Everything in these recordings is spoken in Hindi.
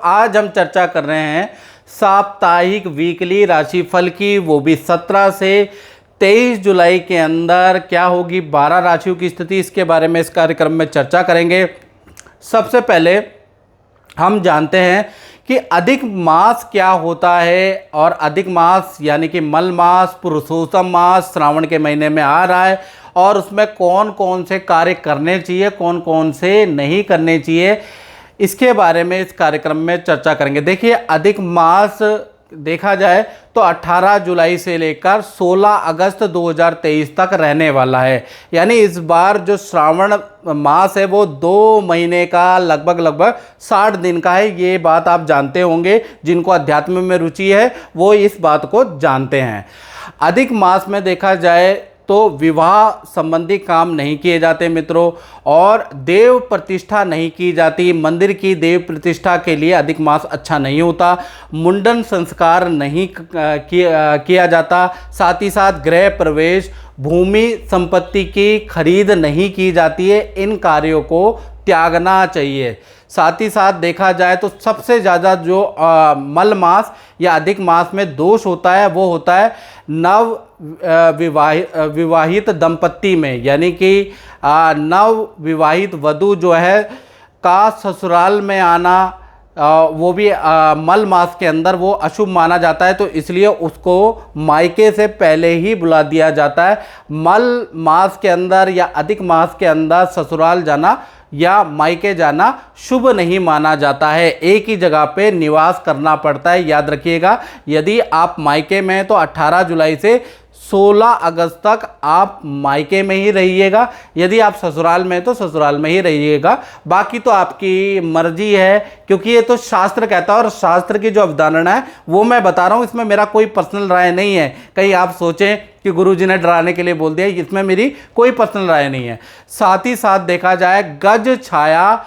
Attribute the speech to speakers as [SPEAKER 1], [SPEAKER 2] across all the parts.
[SPEAKER 1] आज हम चर्चा कर रहे हैं साप्ताहिक वीकली राशिफल की, वो भी 17 से 23 जुलाई के अंदर क्या होगी 12 राशियों की स्थिति, इसके बारे में इस कार्यक्रम में चर्चा करेंगे। सबसे पहले हम जानते हैं कि अधिक मास क्या होता है, और अधिक मास यानी कि मल मास, पुरुषोत्तम मास श्रावण के महीने में आ रहा है, और उसमें कौन कौन से कार्य करने चाहिए, कौन कौन से नहीं करने चाहिए, इसके बारे में इस कार्यक्रम में चर्चा करेंगे। देखिए, अधिक मास देखा जाए तो 18 जुलाई से लेकर 16 अगस्त 2023 तक रहने वाला है। यानी इस बार जो श्रावण मास है वो 2 महीने का लगभग 60 दिन का है। ये बात आप जानते होंगे, जिनको अध्यात्म में रुचि है वो इस बात को जानते हैं। अधिक मास में देखा जाए तो विवाह संबंधी काम नहीं किए जाते मित्रों, और देव प्रतिष्ठा नहीं की जाती। मंदिर की देव प्रतिष्ठा के लिए अधिक मास अच्छा नहीं होता। मुंडन संस्कार नहीं किया जाता। साथ ही साथ गृह प्रवेश, भूमि संपत्ति की खरीद नहीं की जाती है। इन कार्यों को त्यागना चाहिए। साथ ही साथ देखा जाए तो सबसे ज़्यादा जो मल मास या अधिक मास में दोष होता है वो होता है नव विवाहित दंपत्ति में, यानी कि नव विवाहित वधू जो है का ससुराल में आना, वो भी मल मास के अंदर वो अशुभ माना जाता है, तो इसलिए उसको मायके से पहले ही बुला दिया जाता है। मल मास के अंदर या अधिक मास के अंदर ससुराल जाना या मायके जाना शुभ नहीं माना जाता है। एक ही जगह पे निवास करना पड़ता है, याद रखिएगा। यदि आप मायके में हैं तो 18 जुलाई से 16 अगस्त तक आप मायके में ही रहिएगा। यदि आप ससुराल में हैं तो ससुराल में ही रहिएगा। बाकी तो आपकी मर्जी है, क्योंकि ये तो शास्त्र कहता है, और शास्त्र की जो अवधारणा है वो मैं बता रहा हूँ। इसमें मेरा कोई पर्सनल राय नहीं है। कहीं आप सोचें कि गुरुजी ने डराने के लिए बोल दिया, इसमें मेरी कोई पर्सनल राय नहीं है। साथ ही साथ देखा जाए गज छाया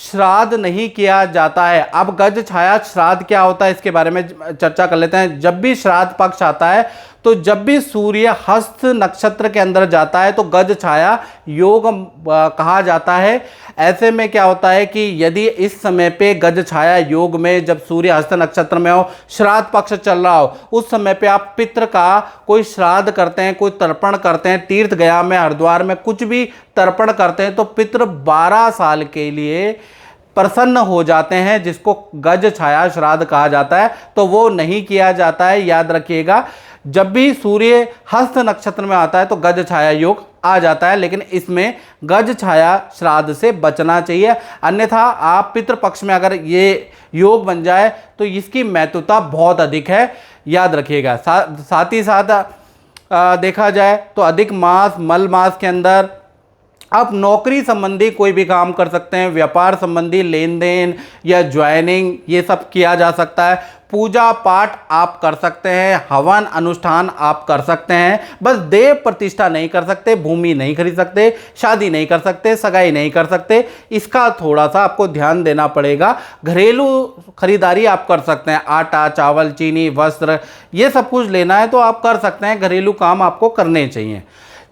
[SPEAKER 1] श्राद्ध नहीं किया जाता है। अब गज छाया श्राद्ध क्या होता है इसके बारे में चर्चा कर लेते हैं। जब भी श्राद्ध पक्ष आता है तो जब भी सूर्य हस्त नक्षत्र के अंदर जाता है तो गज छाया योग कहा जाता है। ऐसे में क्या होता है कि यदि इस समय पे गज छाया योग में जब सूर्य हस्त नक्षत्र में हो, श्राद्ध पक्ष चल रहा हो, उस समय पे आप पितृ का कोई श्राद्ध करते हैं, कोई तर्पण करते हैं, तीर्थ गया में, हरिद्वार में कुछ भी तर्पण करते हैं, तो पितृ 12 साल के लिए प्रसन्न हो जाते हैं, जिसको गज छाया श्राद्ध कहा जाता है। तो वो नहीं किया जाता है, याद रखिएगा। जब भी सूर्य हस्त नक्षत्र में आता है तो गज छाया योग आ जाता है, लेकिन इसमें गज छाया श्राद्ध से बचना चाहिए। अन्यथा आप पितृपक्ष में अगर ये योग बन जाए तो इसकी महत्वता बहुत अधिक है, याद रखिएगा। साथ ही साथ देखा जाए तो अधिक मास मल मास के अंदर आप नौकरी संबंधी कोई भी काम कर सकते हैं। व्यापार संबंधी लेन देन या ज्वाइनिंग ये सब किया जा सकता है। पूजा पाठ आप कर सकते हैं, हवन अनुष्ठान आप कर सकते हैं, बस देव प्रतिष्ठा नहीं कर सकते, भूमि नहीं खरीद सकते, शादी नहीं कर सकते, सगाई नहीं कर सकते। इसका थोड़ा सा आपको ध्यान देना पड़ेगा। घरेलू खरीदारी आप कर सकते हैं, आटा चावल चीनी वस्त्र ये सब कुछ लेना है तो आप कर सकते हैं। घरेलू काम आपको करने चाहिए।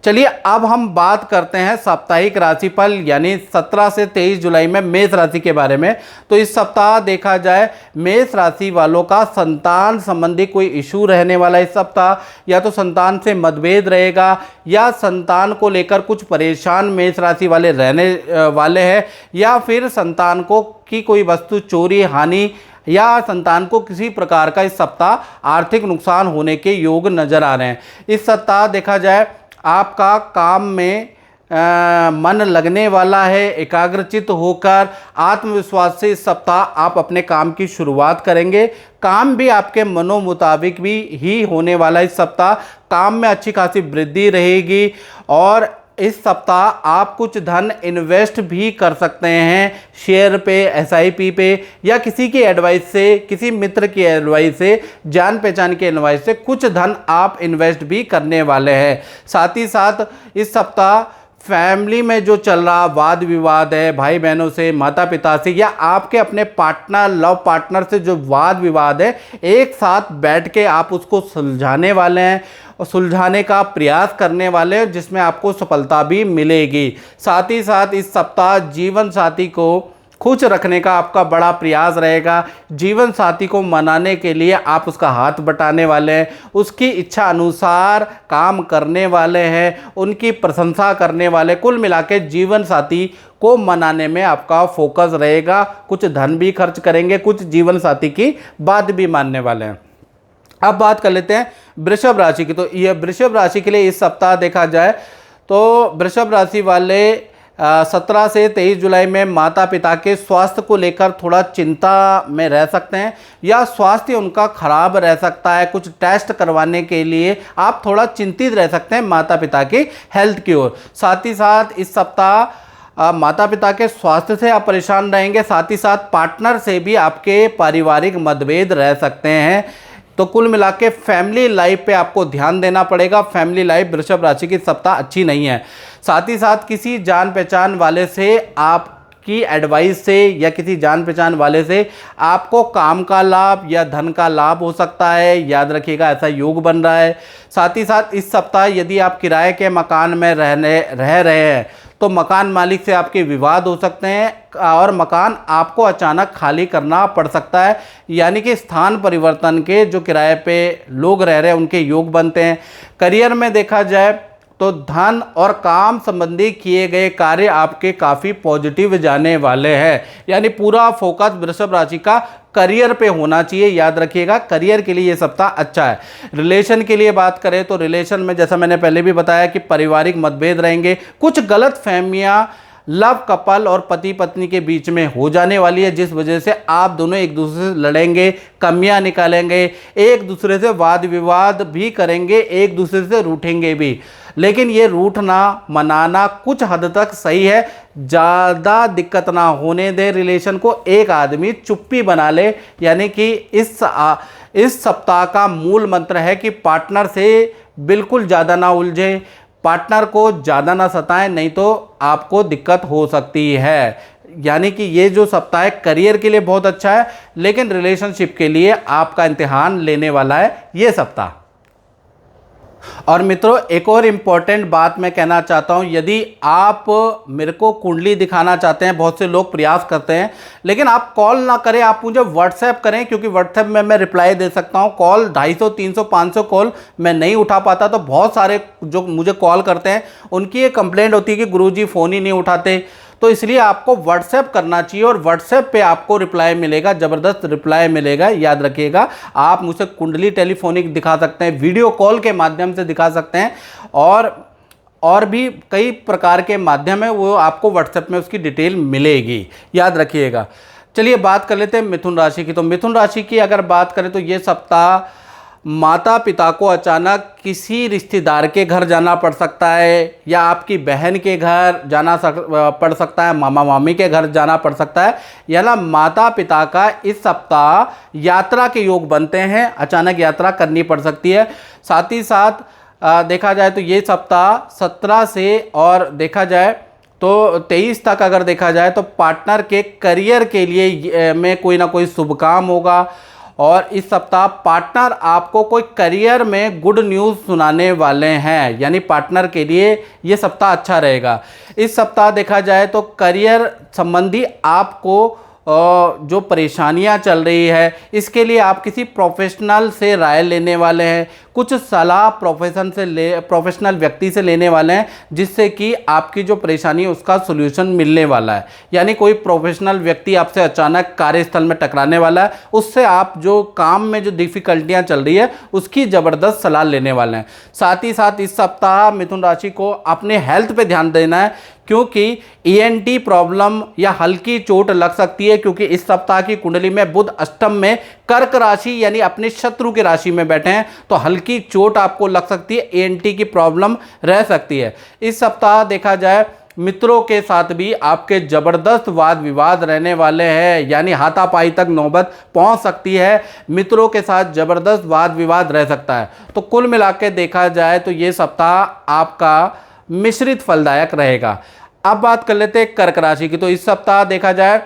[SPEAKER 1] चलिए अब हम बात करते हैं साप्ताहिक राशिफल यानी 17 से 23 जुलाई में मेष राशि के बारे में। तो इस सप्ताह देखा जाए मेष राशि वालों का संतान संबंधी कोई इशू रहने वाला इस सप्ताह, या तो संतान से मतभेद रहेगा या संतान को लेकर कुछ परेशान मेष राशि वाले रहने वाले हैं, या फिर संतान को की कोई वस्तु चोरी हानि या संतान को किसी प्रकार का इस सप्ताह आर्थिक नुकसान होने के योग नजर आ रहे हैं। इस सप्ताह देखा जाए आपका काम में मन लगने वाला है। एकाग्रचित होकर आत्मविश्वास से इस सप्ताह आप अपने काम की शुरुआत करेंगे। काम भी आपके मनो मुताबिक भी ही होने वाला इस सप्ताह। काम में अच्छी खासी वृद्धि रहेगी, और इस सप्ताह आप कुछ धन इन्वेस्ट भी कर सकते हैं शेयर पे, SIP पे, या किसी की एडवाइस से, किसी मित्र की एडवाइस से, जान पहचान की एडवाइस से कुछ धन आप इन्वेस्ट भी करने वाले हैं। साथ ही साथ इस सप्ताह फैमिली में जो चल रहा वाद विवाद है, भाई बहनों से, माता पिता से, या आपके अपने पार्टनर लव पार्टनर से जो वाद विवाद है, एक साथ बैठ के आप उसको सुलझाने वाले हैं और सुलझाने का प्रयास करने वाले हैं, जिसमें आपको सफलता भी मिलेगी। साथ ही साथ इस सप्ताह जीवन साथी को खुश रखने का आपका बड़ा प्रयास रहेगा। जीवन साथी को मनाने के लिए आप उसका हाथ बटाने वाले हैं, उसकी इच्छा अनुसार काम करने वाले हैं, उनकी प्रशंसा करने वाले। कुल मिला के जीवन साथी को मनाने में आपका फोकस रहेगा। कुछ धन भी खर्च करेंगे, कुछ जीवन साथी की बात भी मानने वाले हैं। अब बात कर लेते हैं वृषभ राशि की। तो यह वृषभ राशि के लिए इस सप्ताह देखा जाए तो वृषभ राशि वाले 17 से 23 जुलाई में माता पिता के स्वास्थ्य को लेकर थोड़ा चिंता में रह सकते हैं, या स्वास्थ्य उनका खराब रह सकता है। कुछ टेस्ट करवाने के लिए आप थोड़ा चिंतित रह सकते हैं माता पिता की हेल्थ की ओर। साथ ही साथ इस सप्ताह माता पिता के स्वास्थ्य से आप परेशान रहेंगे, साथ ही साथ पार्टनर से भी आपके पारिवारिक मतभेद रह सकते हैं। तो कुल मिला के फैमिली लाइफ पे आपको ध्यान देना पड़ेगा। फैमिली लाइफ वृषभ राशि की सप्ताह अच्छी नहीं है। साथ ही साथ किसी जान पहचान वाले से आपकी एडवाइस से या किसी जान पहचान वाले से आपको काम का लाभ या धन का लाभ हो सकता है। याद रखिएगा, ऐसा योग बन रहा है। साथ ही साथ इस सप्ताह यदि आप किराए के मकान में रह रहे हैं तो मकान मालिक से आपके विवाद हो सकते हैं और मकान आपको अचानक खाली करना पड़ सकता है। यानी कि स्थान परिवर्तन के जो किराए पे लोग रह रहे हैं उनके योग बनते हैं। करियर में देखा जाए तो धन और काम संबंधी किए गए कार्य आपके काफ़ी पॉजिटिव जाने वाले हैं। यानी पूरा फोकस वृषभ राशि का करियर पे होना चाहिए। याद रखिएगा, करियर के लिए ये सप्ताह अच्छा है। रिलेशन के लिए बात करें तो रिलेशन में जैसा मैंने पहले भी बताया कि पारिवारिक मतभेद रहेंगे। कुछ गलत फहमियाँ लव कपल और पति पत्नी के बीच में हो जाने वाली है, जिस वजह से आप दोनों एक दूसरे से लड़ेंगे, कमियां निकालेंगे, एक दूसरे से वाद विवाद भी करेंगे, एक दूसरे से रूठेंगे भी। लेकिन ये रूठना मनाना कुछ हद तक सही है। ज़्यादा दिक्कत ना होने दे रिलेशन को, एक आदमी चुप्पी बना ले। यानी कि इस सप्ताह का मूल मंत्र है कि पार्टनर से बिल्कुल ज़्यादा ना उलझे, पार्टनर को ज़्यादा ना सताएं, नहीं तो आपको दिक्कत हो सकती है। यानी कि ये जो सप्ताह है करियर के लिए बहुत अच्छा है, लेकिन रिलेशनशिप के लिए आपका इम्तिहान लेने वाला है ये सप्ताह। और मित्रों, एक और इम्पॉर्टेंट बात मैं कहना चाहता हूं, यदि आप मेरे को कुंडली दिखाना चाहते हैं, बहुत से लोग प्रयास करते हैं, लेकिन आप कॉल ना करें, आप मुझे व्हाट्सएप करें, क्योंकि व्हाट्सएप में मैं रिप्लाई दे सकता हूं। कॉल 250, 300, 500 कॉल मैं नहीं उठा पाता। तो बहुत सारे जो मुझे कॉल करते हैं उनकी ये कंप्लेंट होती है कि गुरुजी फ़ोन ही नहीं उठाते। तो इसलिए आपको व्हाट्सएप करना चाहिए और व्हाट्सएप पे आपको रिप्लाई मिलेगा, ज़बरदस्त रिप्लाई मिलेगा। याद रखिएगा, आप मुझसे कुंडली टेलीफोनिक दिखा सकते हैं, वीडियो कॉल के माध्यम से दिखा सकते हैं, और भी कई प्रकार के माध्यम है, वो आपको व्हाट्सएप में उसकी डिटेल मिलेगी। याद रखिएगा। चलिए बात कर लेते हैं मिथुन राशि की। तो मिथुन राशि की अगर बात करें तो ये सप्ताह माता पिता को अचानक किसी रिश्तेदार के घर जाना पड़ सकता है, या आपकी बहन के घर जाना पड़ सकता है, मामा मामी के घर जाना पड़ सकता है। या ना माता पिता का इस सप्ताह यात्रा के योग बनते हैं, अचानक यात्रा करनी पड़ सकती है। साथ ही साथ देखा जाए तो ये सप्ताह 17 से और देखा जाए तो 23 तक अगर देखा जाए तो पार्टनर के करियर के लिए में कोई ना कोई शुभ काम होगा। और इस सप्ताह पार्टनर आपको कोई करियर में गुड न्यूज़ सुनाने वाले हैं, यानी पार्टनर के लिए ये सप्ताह अच्छा रहेगा। इस सप्ताह देखा जाए तो करियर संबंधी आपको जो परेशानियां चल रही है इसके लिए आप किसी प्रोफेशनल से राय लेने वाले हैं, कुछ सलाह प्रोफेशनल व्यक्ति से लेने वाले हैं, जिससे कि आपकी जो परेशानी है उसका सॉल्यूशन मिलने वाला है। यानी कोई प्रोफेशनल व्यक्ति आपसे अचानक कार्यस्थल में टकराने वाला है, उससे आप जो काम में जो डिफ़िकल्टियाँ चल रही है उसकी ज़बरदस्त सलाह लेने वाले हैं। साथ ही साथ इस सप्ताह मिथुन राशि को अपने हेल्थ पे ध्यान देना है, क्योंकि ENT प्रॉब्लम या हल्की चोट लग सकती है, क्योंकि इस सप्ताह की कुंडली में बुध अष्टम में कर्क राशि यानी अपने शत्रु की राशि में बैठे हैं, तो हल्की चोट आपको लग सकती है, ENT की प्रॉब्लम रह सकती है। इस सप्ताह देखा जाए मित्रों के साथ भी आपके ज़बरदस्त वाद विवाद रहने वाले हैं, यानी हाथापाई तक नौबत पहुंच सकती है, मित्रों के साथ ज़बरदस्त वाद विवाद रह सकता है। तो कुल मिला के देखा जाए तो ये सप्ताह आपका मिश्रित फलदायक रहेगा। अब बात कर लेते हैं कर्क राशि की। तो इस सप्ताह देखा जाए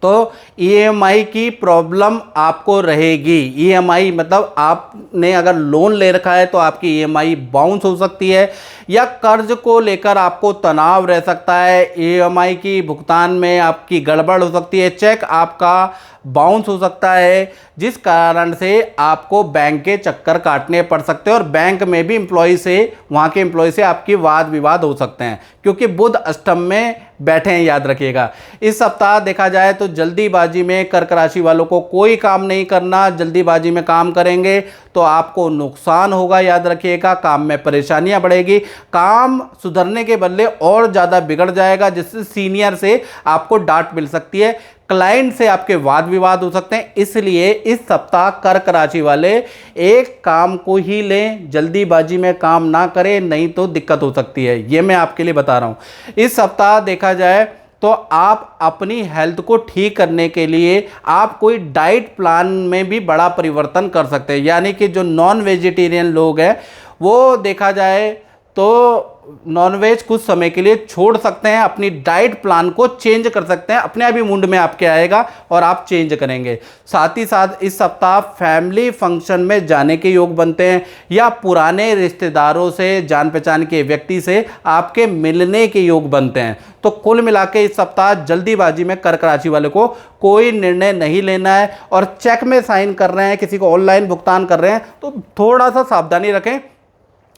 [SPEAKER 1] तो ईएमआई की प्रॉब्लम आपको रहेगी। ईएमआई मतलब आपने अगर लोन ले रखा है तो आपकी ईएमआई बाउंस हो सकती है, या कर्ज को लेकर आपको तनाव रह सकता है, ईएमआई की भुगतान में आपकी गड़बड़ हो सकती है, चेक आपका बाउंस हो सकता है, जिस कारण से आपको बैंक के चक्कर काटने पड़ सकते हैं और बैंक में भी वहाँ के एम्प्लॉय से आपकी वाद विवाद हो सकते हैं, क्योंकि बुध अष्टम में बैठे हैं, याद रखिएगा। इस सप्ताह देखा जाए तो जल्दीबाजी में कर्क राशि वालों को कोई काम नहीं करना। जल्दीबाजी में काम करेंगे तो आपको नुकसान होगा, याद रखिएगा। काम में परेशानियां बढ़ेगी, काम सुधरने के बदले और ज़्यादा बिगड़ जाएगा, जिससे सीनियर से आपको डांट मिल सकती है, क्लाइंट से आपके वाद विवाद हो सकते हैं। इसलिए इस सप्ताह कर्क राशि वाले एक काम को ही लें, जल्दीबाजी में काम ना करें, नहीं तो दिक्कत हो सकती है। ये मैं आपके लिए बता रहा हूं। इस सप्ताह देखा जाए तो आप अपनी हेल्थ को ठीक करने के लिए आप कोई डाइट प्लान में भी बड़ा परिवर्तन कर सकते हैं। यानी कि जो नॉन वेजिटेरियन लोग हैं वो देखा जाए तो नॉनवेज कुछ समय के लिए छोड़ सकते हैं, अपनी डाइट प्लान को चेंज कर सकते हैं, अपने आप ही मुंड में आपके आएगा और आप चेंज करेंगे। साथ ही साथ इस सप्ताह फैमिली फंक्शन में जाने के योग बनते हैं, या पुराने रिश्तेदारों से, जान पहचान के व्यक्ति से आपके मिलने के योग बनते हैं। तो कुल मिला के इस सप्ताह जल्दीबाजी में कर्क राशि वाले को कोई निर्णय नहीं लेना है, और चेक में साइन कर रहे हैं, किसी को ऑनलाइन भुगतान कर रहे हैं तो थोड़ा सा सावधानी रखें,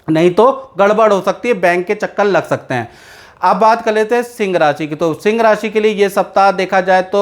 [SPEAKER 1] नहीं तो गड़बड़ हो सकती है, बैंक के चक्कर लग सकते हैं। अब बात कर लेते हैं सिंह राशि की। तो सिंह राशि के लिए ये सप्ताह देखा जाए तो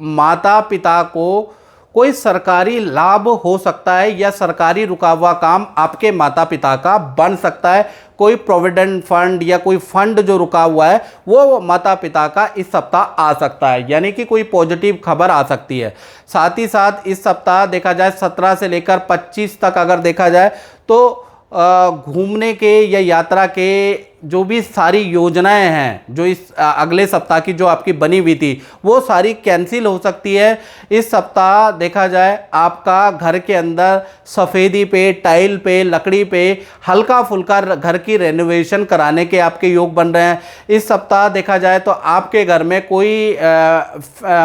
[SPEAKER 1] माता पिता को कोई सरकारी लाभ हो सकता है, या सरकारी रुका हुआ काम आपके माता पिता का बन सकता है। कोई प्रोविडेंट फंड या कोई फंड जो रुका हुआ है वो माता पिता का इस सप्ताह आ सकता है, यानी कि कोई पॉजिटिव खबर आ सकती है। साथ ही साथ इस सप्ताह देखा जाए 17 से लेकर 25 तक अगर देखा जाए तो घूमने के या यात्रा के जो भी सारी योजनाएं हैं जो इस अगले सप्ताह की जो आपकी बनी हुई थी वो सारी कैंसिल हो सकती है। इस सप्ताह देखा जाए आपका घर के अंदर सफ़ेदी पे, टाइल पे, लकड़ी पे हल्का फुल्का घर की रेनोवेशन कराने के आपके योग बन रहे हैं। इस सप्ताह देखा जाए तो आपके घर में कोई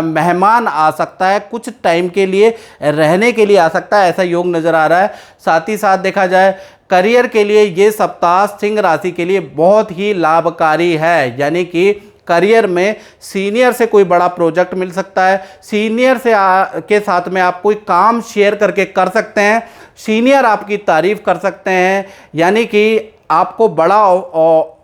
[SPEAKER 1] मेहमान आ सकता है, कुछ टाइम के लिए रहने के लिए आ सकता है, ऐसा योग नज़र आ रहा है। साथ ही साथ देखा जाए करियर के लिए ये सप्ताह सिंह राशि के लिए बहुत ही लाभकारी है, यानी कि करियर में सीनियर से कोई बड़ा प्रोजेक्ट मिल सकता है, सीनियर से के साथ में आप कोई काम शेयर करके कर सकते हैं, सीनियर आपकी तारीफ कर सकते हैं, यानी कि आपको बड़ा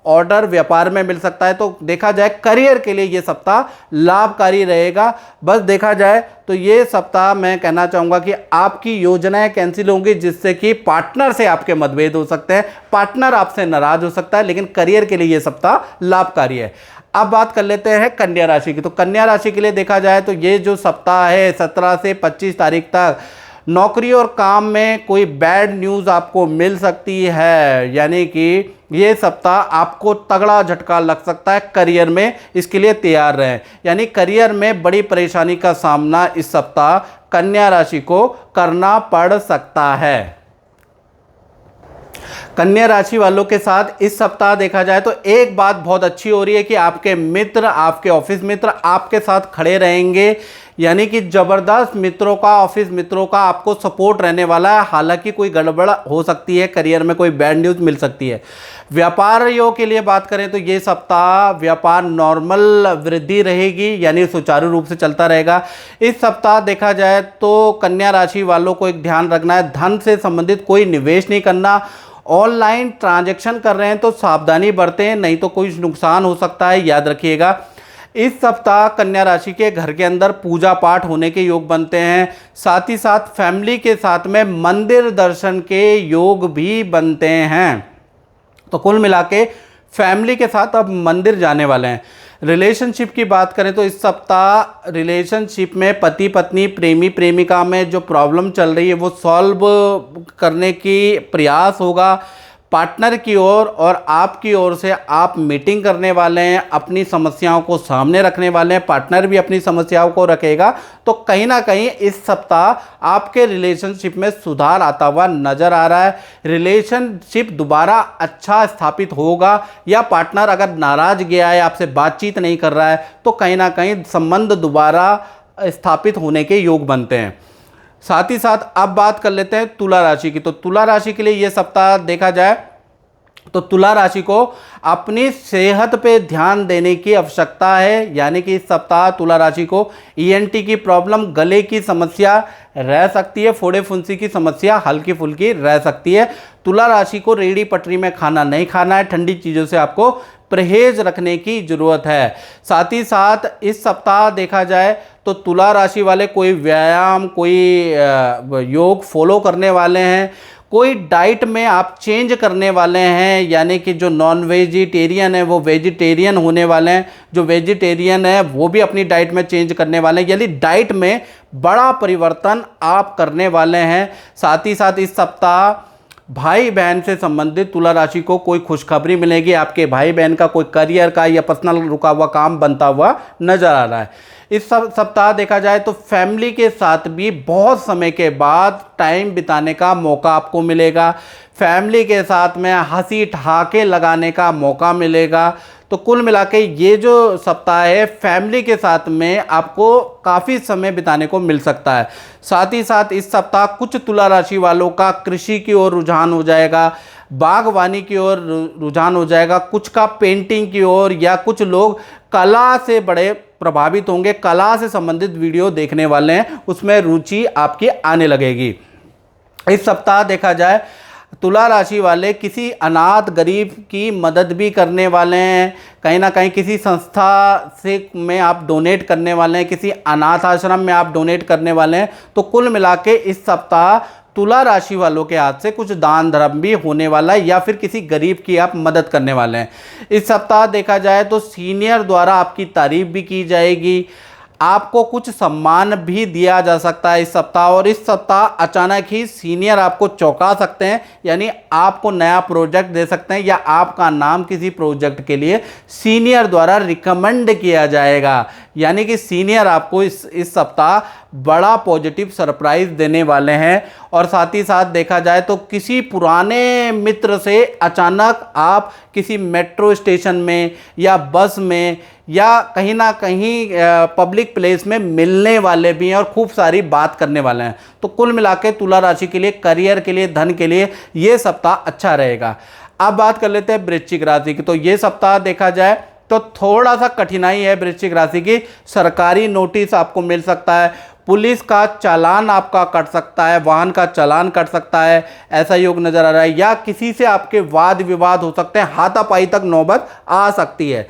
[SPEAKER 1] ऑर्डर व्यापार में मिल सकता है। तो देखा जाए करियर के लिए ये सप्ताह लाभकारी रहेगा। बस देखा जाए तो ये सप्ताह मैं कहना चाहूँगा कि आपकी योजनाएं कैंसिल होंगी, जिससे कि पार्टनर से आपके मतभेद हो सकते हैं, पार्टनर आपसे नाराज हो सकता है, लेकिन करियर के लिए ये सप्ताह लाभकारी है। अब बात कर लेते हैं कन्या राशि की। तो कन्या राशि के लिए देखा जाए तो ये जो सप्ताह है 17 से 25 तारीख तक नौकरी और काम में कोई बैड न्यूज़ आपको मिल सकती है, यानी कि ये सप्ताह आपको तगड़ा झटका लग सकता है करियर में, इसके लिए तैयार रहें। यानी करियर में बड़ी परेशानी का सामना इस सप्ताह कन्या राशि को करना पड़ सकता है। कन्या राशि वालों के साथ इस सप्ताह देखा जाए तो एक बात बहुत अच्छी हो रही है कि आपके मित्र, आपके ऑफिस मित्र आपके साथ खड़े रहेंगे, यानी कि ज़बरदस्त मित्रों का, ऑफिस मित्रों का आपको सपोर्ट रहने वाला है। हालांकि कोई गड़बड़ हो सकती है, करियर में कोई बैड न्यूज़ मिल सकती है। व्यापारियों के लिए बात करें तो ये सप्ताह व्यापार नॉर्मल वृद्धि रहेगी, यानी सुचारू रूप से चलता रहेगा। इस सप्ताह देखा जाए तो कन्या राशि वालों को एक ध्यान रखना है, धन से संबंधित कोई निवेश नहीं करना। ऑनलाइन ट्रांजैक्शन कर रहे हैं तो सावधानी बरतें, नहीं तो कोई नुकसान हो सकता है, याद रखिएगा। इस सप्ताह कन्या राशि के घर के अंदर पूजा पाठ होने के योग बनते हैं। साथ ही साथ फैमिली के साथ में मंदिर दर्शन के योग भी बनते हैं। तो कुल मिला के फैमिली के साथ अब मंदिर जाने वाले हैं। रिलेशनशिप की बात करें तो इस सप्ताह रिलेशनशिप में पति पत्नी, प्रेमी प्रेमिका में जो प्रॉब्लम चल रही है वो सॉल्व करने की प्रयास होगा। पार्टनर की ओर और आपकी ओर से आप मीटिंग करने वाले हैं, अपनी समस्याओं को सामने रखने वाले हैं, पार्टनर भी अपनी समस्याओं को रखेगा। तो कहीं ना कहीं इस सप्ताह आपके रिलेशनशिप में सुधार आता हुआ नजर आ रहा है। रिलेशनशिप दोबारा अच्छा स्थापित होगा, या पार्टनर अगर नाराज गया है, आपसे बातचीत नहीं कर रहा है, तो कहीं ना कहीं संबंध दोबारा स्थापित होने के योग बनते हैं। साथ ही साथ अब बात कर लेते हैं तुला राशि की। तो तुला राशि के लिए ये सप्ताह देखा जाए तो तुला राशि को अपनी सेहत पे ध्यान देने की आवश्यकता है। यानी कि इस सप्ताह तुला राशि को ईएनटी की प्रॉब्लम, गले की समस्या रह सकती है, फोड़े फुंसी की समस्या हल्की फुल्की रह सकती है। तुला राशि को रेड़ी पटरी में खाना नहीं खाना है, ठंडी चीज़ों से आपको परहेज रखने की ज़रूरत है। साथ ही साथ इस सप्ताह देखा जाए तो तुला राशि वाले कोई व्यायाम, कोई योग फॉलो करने वाले हैं, कोई डाइट में आप चेंज करने वाले हैं। यानी कि जो नॉन वेजिटेरियन है वो वेजिटेरियन होने वाले हैं, जो वेजिटेरियन है वो भी अपनी डाइट में चेंज करने वाले हैं। यानी डाइट में बड़ा परिवर्तन आप करने वाले हैं। साथ ही साथ इस सप्ताह भाई बहन से संबंधित तुला राशि को कोई खुशखबरी मिलेगी। आपके भाई बहन का कोई करियर का या पर्सनल रुका हुआ काम बनता हुआ नजर आ रहा है। इस सप्ताह देखा जाए तो फैमिली के साथ भी बहुत समय के बाद टाइम बिताने का मौका आपको मिलेगा। फैमिली के साथ में हंसी ठहाके लगाने का मौका मिलेगा। तो कुल मिला के ये जो सप्ताह है फैमिली के साथ में आपको काफ़ी समय बिताने को मिल सकता है। साथ ही साथ इस सप्ताह कुछ तुला राशि वालों का कृषि की ओर रुझान हो जाएगा, बागवानी की ओर रुझान हो जाएगा, कुछ का पेंटिंग की ओर, या कुछ लोग कला से बड़े प्रभावित होंगे, कला से संबंधित वीडियो देखने वाले हैं, उसमें रुचि आपकी आने लगेगी। इस सप्ताह देखा जाए तुला राशि वाले किसी अनाथ गरीब की मदद भी करने वाले हैं। कहीं ना कहीं किसी संस्था से में आप डोनेट करने वाले हैं, किसी अनाथ आश्रम में आप डोनेट करने वाले हैं। तो कुल मिला के इस सप्ताह तुला राशि वालों के हाथ से कुछ दान धर्म भी होने वाला है, या फिर किसी गरीब की आप मदद करने वाले हैं। इस सप्ताह देखा जाए तो सीनियर द्वारा आपकी तारीफ भी की जाएगी, आपको कुछ सम्मान भी दिया जा सकता है इस सप्ताह। और इस सप्ताह अचानक ही सीनियर आपको चौंका सकते हैं, यानी आपको नया प्रोजेक्ट दे सकते हैं, या आपका नाम किसी प्रोजेक्ट के लिए सीनियर द्वारा रिकमेंड किया जाएगा। यानी कि सीनियर आपको इस सप्ताह बड़ा पॉजिटिव सरप्राइज देने वाले हैं। और साथ ही साथ देखा जाए तो किसी पुराने मित्र से अचानक आप किसी मेट्रो स्टेशन में या बस में या कहीं ना कहीं पब्लिक प्लेस में मिलने वाले भी हैं और खूब सारी बात करने वाले हैं। तो कुल मिला के तुला राशि के लिए, करियर के लिए, धन के लिए ये सप्ताह अच्छा रहेगा। अब बात कर लेते हैं वृश्चिक राशि की। तो ये सप्ताह देखा जाए तो थोड़ा सा कठिनाई है वृश्चिक राशि की। सरकारी नोटिस आपको मिल सकता है, पुलिस का चालान आपका कट सकता है, वाहन का चालान कट सकता है, ऐसा योग नजर आ रहा है। या किसी से आपके वाद विवाद हो सकते हैं, हाथापाई तक नौबत आ सकती है।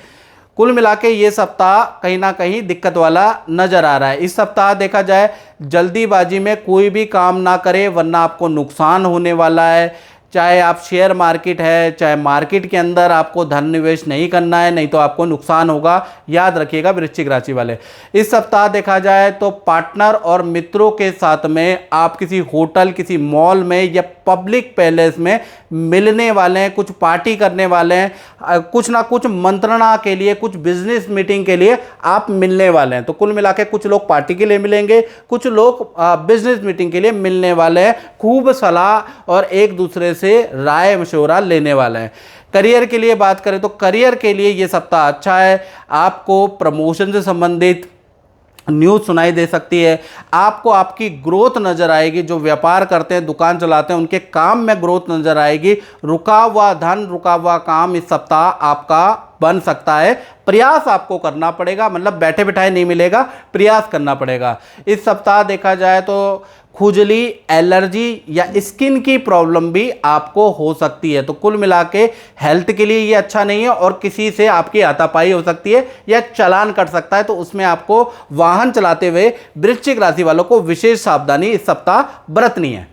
[SPEAKER 1] कुल मिला के ये सप्ताह कहीं ना कहीं दिक्कत वाला नजर आ रहा है। इस सप्ताह देखा जाए जल्दीबाजी में कोई भी काम ना करें, वरना आपको नुकसान होने वाला है। चाहे आप शेयर मार्केट है, चाहे मार्केट के अंदर आपको धन निवेश नहीं करना है, नहीं तो आपको नुकसान होगा। याद रखिएगा वृश्चिक राशि वाले। इस सप्ताह देखा जाए तो पार्टनर और मित्रों के साथ में आप किसी होटल, किसी मॉल में या पब्लिक पैलेस में मिलने वाले हैं, कुछ पार्टी करने वाले हैं, कुछ ना कुछ मंत्रणा के लिए, कुछ बिजनेस मीटिंग के लिए आप मिलने वाले हैं। तो कुल मिला के कुछ लोग पार्टी के लिए मिलेंगे, कुछ लोग बिजनेस मीटिंग के लिए मिलने वाले हैं। खूब सलाह और एक दूसरे से राय मशवरा लेने वाले हैं। करियर के लिए बात करें तो करियर के लिए ये सप्ताह अच्छा है। आपको प्रमोशन से संबंधित न्यूज़ सुनाई दे सकती है, आपको आपकी ग्रोथ नज़र आएगी। जो व्यापार करते हैं, दुकान चलाते हैं, उनके काम में ग्रोथ नज़र आएगी। रुका हुआ धन, रुका हुआ काम इस सप्ताह आपका बन सकता है। प्रयास आपको करना पड़ेगा, मतलब बैठे बिठाए नहीं मिलेगा, प्रयास करना पड़ेगा। इस सप्ताह देखा जाए तो खुजली, एलर्जी या स्किन की प्रॉब्लम भी आपको हो सकती है। तो कुल मिला के हेल्थ के लिए ये अच्छा नहीं है, और किसी से आपकी हाथापाई हो सकती है या चालान कट सकता है। तो उसमें आपको वाहन चलाते हुए वृश्चिक राशि वालों को विशेष सावधानी इस सप्ताह बरतनी है।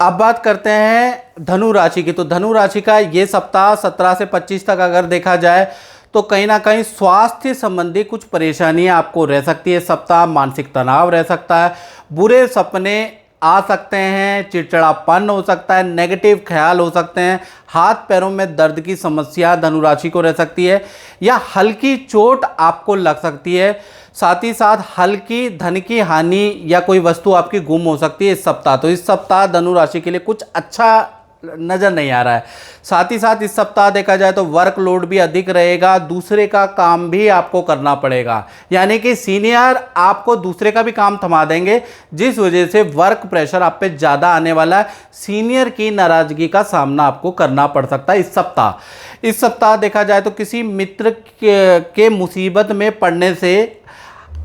[SPEAKER 1] अब बात करते हैं धनु राशि की। तो धनु राशि का ये सप्ताह 17 से 25 तक अगर देखा जाए तो कहीं ना कहीं स्वास्थ्य संबंधी कुछ परेशानियां आपको रह सकती है। सप्ताह मानसिक तनाव रह सकता है, बुरे सपने आ सकते हैं, चिड़चिड़ापन हो सकता है, नेगेटिव ख्याल हो सकते हैं, हाथ पैरों में दर्द की समस्या धनु राशि को रह सकती है, या हल्की चोट आपको लग सकती है। साथ ही साथ हल्की धन की हानि या कोई वस्तु आपकी गुम हो सकती है इस सप्ताह। तो इस सप्ताह धनु राशि के लिए कुछ अच्छा नज़र नहीं आ रहा है। साथ ही साथ इस सप्ताह देखा जाए तो वर्कलोड भी अधिक रहेगा, दूसरे का काम भी आपको करना पड़ेगा, यानी कि सीनियर आपको दूसरे का भी काम थमा देंगे, जिस वजह से वर्क प्रेशर आप पे ज़्यादा आने वाला है। सीनियर की नाराज़गी का सामना आपको करना पड़ सकता है इस सप्ताह। इस सप्ताह देखा जाए तो किसी मित्र के मुसीबत में पड़ने से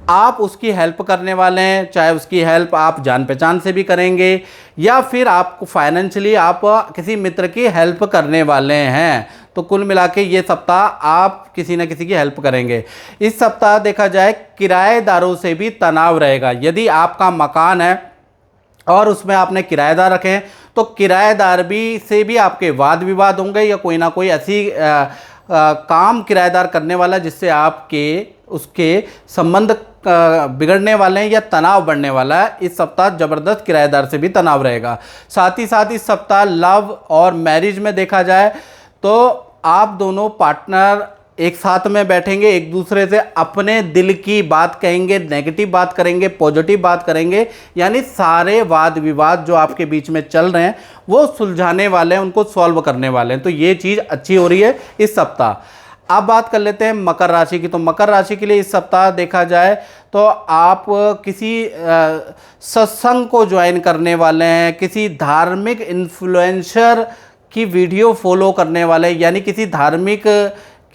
[SPEAKER 1] आप उसकी हेल्प करने वाले हैं, चाहे उसकी हेल्प आप जान पहचान से भी करेंगे या फिर आपको फाइनेंशियली आप किसी मित्र की हेल्प करने वाले हैं। तो कुल मिला के ये सप्ताह आप किसी न किसी की हेल्प करेंगे। इस सप्ताह देखा जाए किराएदारों से भी तनाव रहेगा। यदि आपका मकान है और उसमें आपने किराएदार रखे हैं तो किराएदार भी से भी आपके वाद विवाद होंगे या कोई ना कोई ऐसी काम किराएदार करने वाला जिससे आपके उसके संबंध बिगड़ने वाले हैं या तनाव बढ़ने वाला है। इस सप्ताह ज़बरदस्त किराएदार से भी तनाव रहेगा। साथ ही साथ इस सप्ताह लव और मैरिज में देखा जाए तो आप दोनों पार्टनर एक साथ में बैठेंगे, एक दूसरे से अपने दिल की बात कहेंगे, नेगेटिव बात करेंगे, पॉजिटिव बात करेंगे, यानी सारे वाद विवाद जो आपके बीच में चल रहे हैं वो सुलझाने वाले हैं, उनको सॉल्व करने वाले हैं। तो ये चीज़ अच्छी हो रही है इस सप्ताह। अब बात कर लेते हैं मकर राशि की। तो मकर राशि के लिए इस सप्ताह देखा जाए तो आप किसी सत्संग को ज्वाइन करने वाले हैं, किसी धार्मिक इन्फ्लुएंसर की वीडियो फॉलो करने वाले हैं, यानी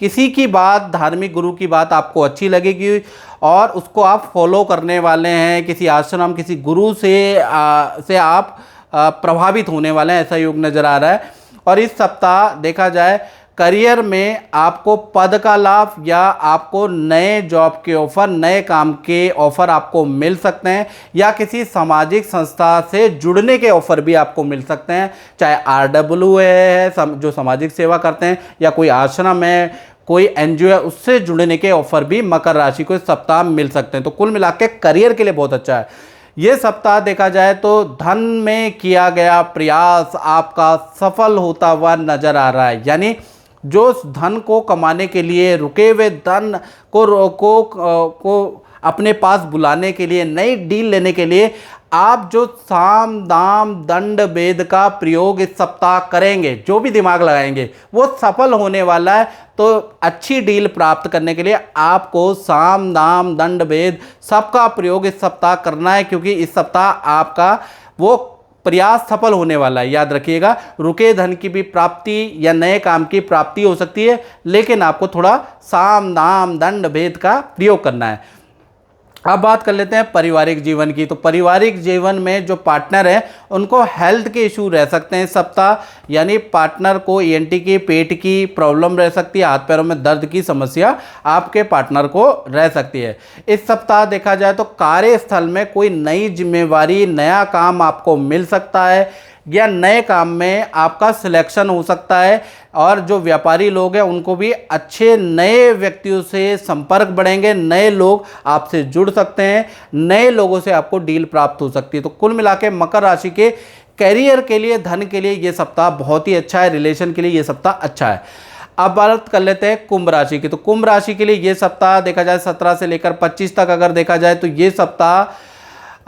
[SPEAKER 1] किसी की बात, धार्मिक गुरु की बात आपको अच्छी लगेगी और उसको आप फॉलो करने वाले हैं। किसी आश्रम, किसी गुरु से आप प्रभावित होने वाले हैं, ऐसा योग नज़र आ रहा है। और इस सप्ताह देखा जाए करियर में आपको पद का लाभ या आपको नए जॉब के ऑफ़र, नए काम के ऑफ़र आपको मिल सकते हैं या किसी सामाजिक संस्था से जुड़ने के ऑफ़र भी आपको मिल सकते हैं, चाहे RW है जो सामाजिक सेवा करते हैं या कोई आश्रम है, कोई NGO है, उससे जुड़ने के ऑफ़र भी मकर राशि को इस सप्ताह मिल सकते हैं। तो कुल मिला के करियर के लिए बहुत अच्छा है। ये सप्ताह देखा जाए तो धन में किया गया प्रयास आपका सफल होता हुआ नज़र आ रहा है, यानी जो धन को कमाने के लिए रुके हुए धन को अपने पास बुलाने के लिए, नई डील लेने के लिए आप जो साम दाम दंड भेद का प्रयोग इस सप्ताह करेंगे, जो भी दिमाग लगाएंगे वो सफल होने वाला है। तो अच्छी डील प्राप्त करने के लिए आपको साम दाम दंड भेद सबका प्रयोग इस सप्ताह करना है, क्योंकि इस सप्ताह आपका वो प्रयास सफल होने वाला है। याद रखिएगा, रुके धन की भी प्राप्ति या नए काम की प्राप्ति हो सकती है, लेकिन आपको थोड़ा साम दाम दंड भेद का प्रयोग करना है। अब बात कर लेते हैं पारिवारिक जीवन की। तो पारिवारिक जीवन में जो पार्टनर है उनको हेल्थ के इशू रह सकते हैं इस सप्ताह, यानी पार्टनर को ENT की, पेट की प्रॉब्लम रह सकती है, हाथ पैरों में दर्द की समस्या आपके पार्टनर को रह सकती है। इस सप्ताह देखा जाए तो कार्यस्थल में कोई नई जिम्मेवारी, नया काम आपको मिल सकता है या नए काम में आपका सिलेक्शन हो सकता है, और जो व्यापारी लोग हैं उनको भी अच्छे नए व्यक्तियों से संपर्क बढ़ेंगे, नए लोग आपसे जुड़ सकते हैं, नए लोगों से आपको डील प्राप्त हो सकती है। तो कुल मिला के मकर राशि के कैरियर के लिए, धन के लिए ये सप्ताह बहुत ही अच्छा है, रिलेशन के लिए ये सप्ताह अच्छा है। अब बात कर लेते हैं कुंभ राशि की। तो कुंभ राशि के लिए ये सप्ताह देखा जाए 17 से लेकर 25 तक अगर देखा जाए तो ये सप्ताह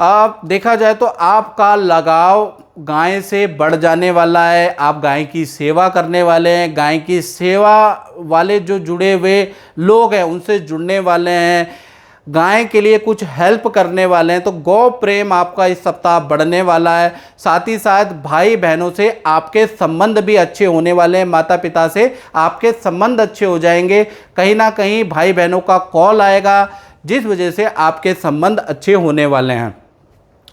[SPEAKER 1] आप देखा जाए तो आपका लगाव गाय से बढ़ जाने वाला है। आप गाय की सेवा करने वाले हैं, गाय की सेवा वाले जो जुड़े हुए लोग हैं उनसे जुड़ने वाले हैं, गाय के लिए कुछ हेल्प करने वाले हैं। तो गौ प्रेम आपका इस सप्ताह बढ़ने वाला है। साथ ही साथ भाई बहनों से आपके संबंध भी अच्छे होने वाले हैं, माता पिता से आपके संबंध अच्छे हो जाएंगे। कहीं ना कहीं भाई बहनों का कॉल आएगा जिस वजह से आपके संबंध अच्छे होने वाले हैं।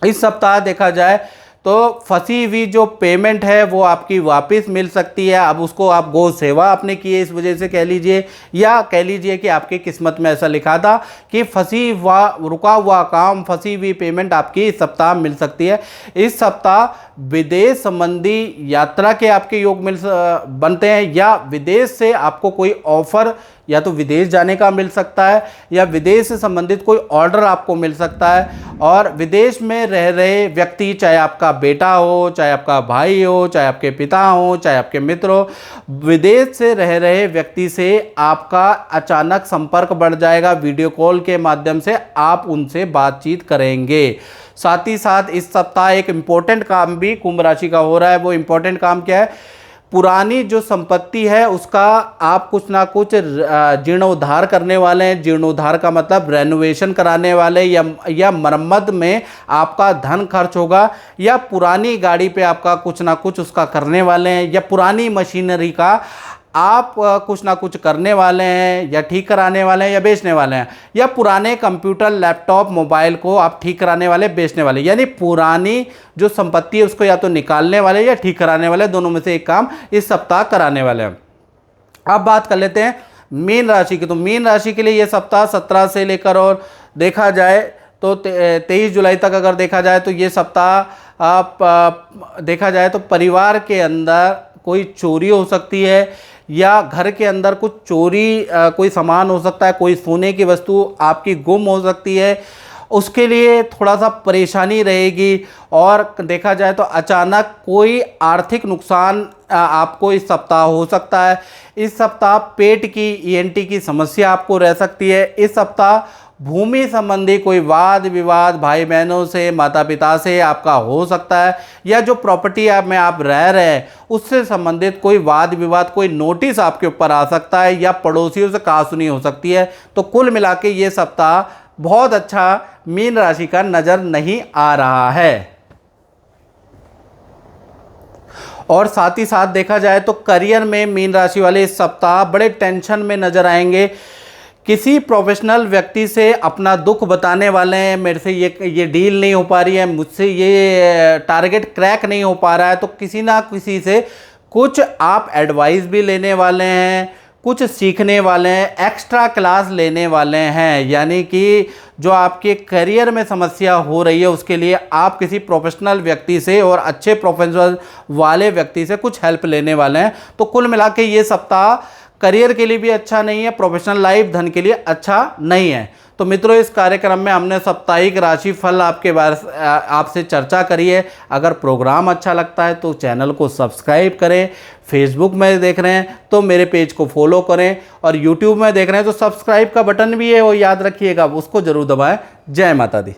[SPEAKER 1] इस सप्ताह देखा जाए तो फंसी हुई जो पेमेंट है वो आपकी वापस मिल सकती है। अब उसको आप गौ सेवा आपने की है इस वजह से कह लीजिए, या कह लीजिए कि आपकी किस्मत में ऐसा लिखा था कि रुका हुआ काम, फंसी हुई पेमेंट आपकी इस सप्ताह मिल सकती है। इस सप्ताह विदेश संबंधी यात्रा के आपके योग बनते हैं या विदेश से आपको कोई ऑफर या तो विदेश जाने का मिल सकता है या विदेश से संबंधित कोई ऑर्डर आपको मिल सकता है। और विदेश में रह रहे व्यक्ति, चाहे आपका बेटा हो, चाहे आपका भाई हो, चाहे आपके पिता हो, चाहे आपके मित्र हो, विदेश से रह रहे व्यक्ति से आपका अचानक संपर्क बढ़ जाएगा। वीडियो कॉल के माध्यम से आप उनसे बातचीत करेंगे। साथ ही साथ इस सप्ताह एक इम्पोर्टेंट काम भी कुंभ राशि का हो रहा है। वो इम्पोर्टेंट काम क्या है? पुरानी जो संपत्ति है उसका आप कुछ ना कुछ जीर्णोद्धार करने वाले हैं। जीर्णोद्धार का मतलब रेनोवेशन कराने वाले या मरम्मत में आपका धन खर्च होगा, या पुरानी गाड़ी पे आपका कुछ ना कुछ उसका करने वाले हैं, या पुरानी मशीनरी का आप कुछ ना कुछ करने वाले हैं, या ठीक कराने वाले हैं, या बेचने वाले हैं, या पुराने कंप्यूटर, लैपटॉप, मोबाइल को आप ठीक कराने वाले, बेचने वाले, यानी पुरानी जो संपत्ति है उसको या तो निकालने वाले या ठीक कराने वाले, दोनों में से एक काम इस सप्ताह कराने वाले हैं। अब बात कर लेते हैं मीन राशि की। तो मीन राशि के लिए ये सप्ताह 17 से लेकर और देखा जाए तो 23 जुलाई तक अगर देखा जाए तो ये सप्ताह आप देखा जाए तो परिवार के अंदर कोई चोरी हो सकती है, या घर के अंदर कुछ चोरी कोई सामान हो सकता है, कोई सोने की वस्तु आपकी गुम हो सकती है, उसके लिए थोड़ा सा परेशानी रहेगी। और देखा जाए तो अचानक कोई आर्थिक नुकसान आपको इस सप्ताह हो सकता है। इस सप्ताह पेट की, ईएनटी की समस्या आपको रह सकती है। इस सप्ताह भूमि संबंधी कोई वाद विवाद भाई बहनों से, माता पिता से आपका हो सकता है, या जो प्रॉपर्टी में आप रह रहे हैं उससे संबंधित कोई वाद विवाद, कोई नोटिस आपके ऊपर आ सकता है, या पड़ोसियों से कहासुनी हो सकती है। तो कुल मिला के ये सप्ताह बहुत अच्छा मीन राशि का नज़र नहीं आ रहा है। और साथ ही साथ देखा जाए तो करियर में मीन राशि वाले इस सप्ताह बड़े टेंशन में नजर आएंगे। किसी प्रोफेशनल व्यक्ति से अपना दुख बताने वाले हैं, मेरे से ये डील नहीं हो पा रही है, मुझसे ये टारगेट क्रैक नहीं हो पा रहा है, तो किसी ना किसी से कुछ आप एडवाइस भी लेने वाले हैं, कुछ सीखने वाले हैं, एक्स्ट्रा क्लास लेने वाले हैं। यानी कि जो आपके करियर में समस्या हो रही है उसके लिए आप किसी प्रोफेशनल व्यक्ति से और अच्छे प्रोफेशनल वाले व्यक्ति से कुछ हेल्प लेने वाले हैं। तो कुल मिला के ये सप्ताह करियर के लिए भी अच्छा नहीं है, प्रोफेशनल लाइफ, धन के लिए अच्छा नहीं है। तो मित्रों, इस कार्यक्रम में हमने साप्ताहिक राशि फल आपसे चर्चा करी है। अगर प्रोग्राम अच्छा लगता है तो चैनल को सब्सक्राइब करें। फेसबुक में देख रहे हैं तो मेरे पेज को फॉलो करें, और यूट्यूब में देख रहे हैं तो सब्सक्राइब का बटन भी है वो याद रखिएगा, उसको ज़रूर दबाएं। जय माता दी।